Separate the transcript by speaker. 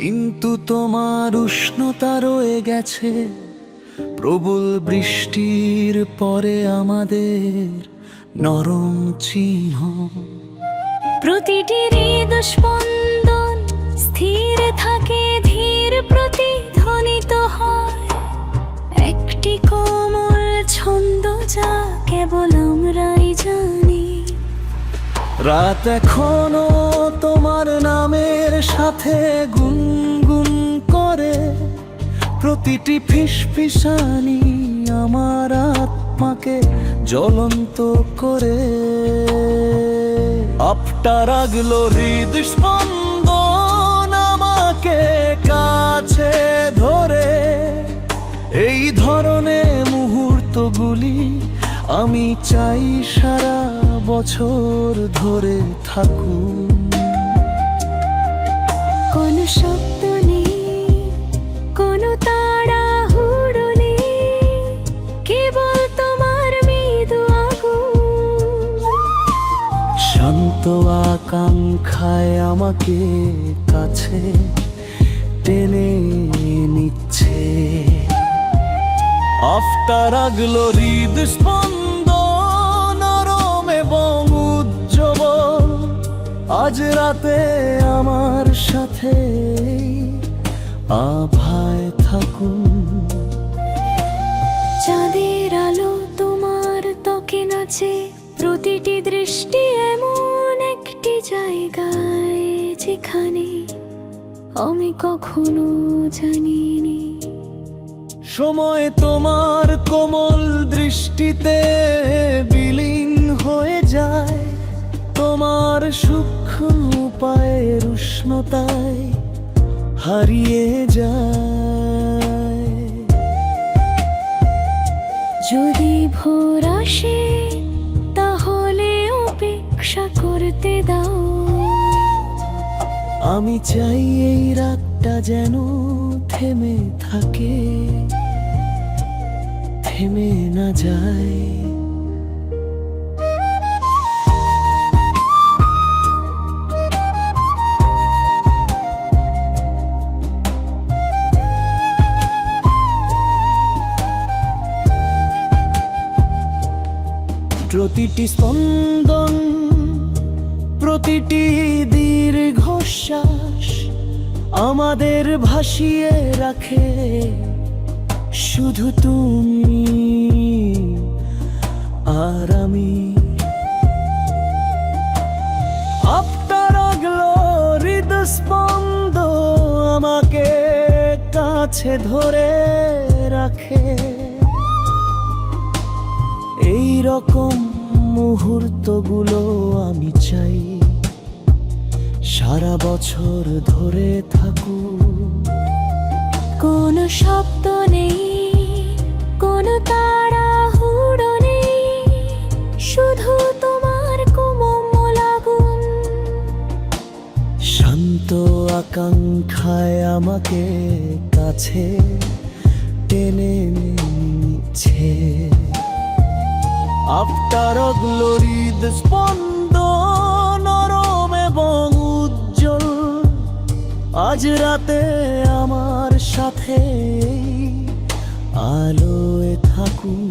Speaker 1: কিন্তু তোমার উষ্ণতা রয়ে গেছে প্রবল বৃষ্টির পরে আমাদের নরম চিহ্ন।
Speaker 2: প্রতিটি হৃদস্পন্দন স্থির থাকে, ধীর প্রতিধ্বনিত হয় একটি কোমল ছন্দ যা কেবল আমরাই জানি।
Speaker 1: রাত এখনো তোমার নামের সাথে গুনগুন করে, প্রতিটি ফিসফিসানি আমার আত্মাকে জ্বলন্ত করে। আপটা রাগলো হৃদস্পন্দন আমাকে কাছে ধরে, এই ধরনের মুহূর্তগুলি আমি চাই সারা বছর ধরে থাকুন।
Speaker 2: কোন শব্দ নেই, কোনো তাড়াহুড়ো নেই, কেবল তোমার মৃদু আগুন।
Speaker 1: শান্ত আকাঙ্ক্ষায় আমাকে কাছে টেনে নিচ্ছে। আফটা রাগলো হৃদস্পন্দন নরম এবং উজ্জ্বল, আজ রাতে আমার সাথে আভায় থাকুন।
Speaker 2: চাঁদের আলো তোমার ত্বকে নাচে, প্রতিটি দৃষ্টি এমন একটি জায়গায় যেখানে আমি কখনো জানিনি।
Speaker 1: সময় তোমার কোমল দৃষ্টিতে বিলীন হয়ে যায়, তোমার সূক্ষ্ম পায়ের উষ্ণতায় হারিয়ে যায়।
Speaker 2: যদি ভোর আসে তাহলে অপেক্ষা করতে দাও।
Speaker 1: আমি চাই এই রাতটা যেন থেমে থাকে, থেমে না যায়। প্রতিটি স্পন্দন, প্রতিটি দীর্ঘশ্বাস আমাদের ভাসিয়ে রাখে শুধু তুমি আর আমি। আপটা রাগলো হৃদস্পন্দ আমাকে কাছে ধরে রাখে, এই রকম মুহূর্তগুলো আমি চাই সারা বছর ধরে থাকুক।
Speaker 2: কোনো শব্দ নেই, কোনো তাড়াহুড়ো নেই, শুধু তোমার কোমল আগুন।
Speaker 1: শান্ত আকাঙ্ক্ষায় আমাকে কাছে টেনে নিচ্ছে। আফটার গ্লোরিদ স্পন্দন নরম এবং উজ্জ্বল, আজ রাতে আমার সাথে আলোয় থাকুন।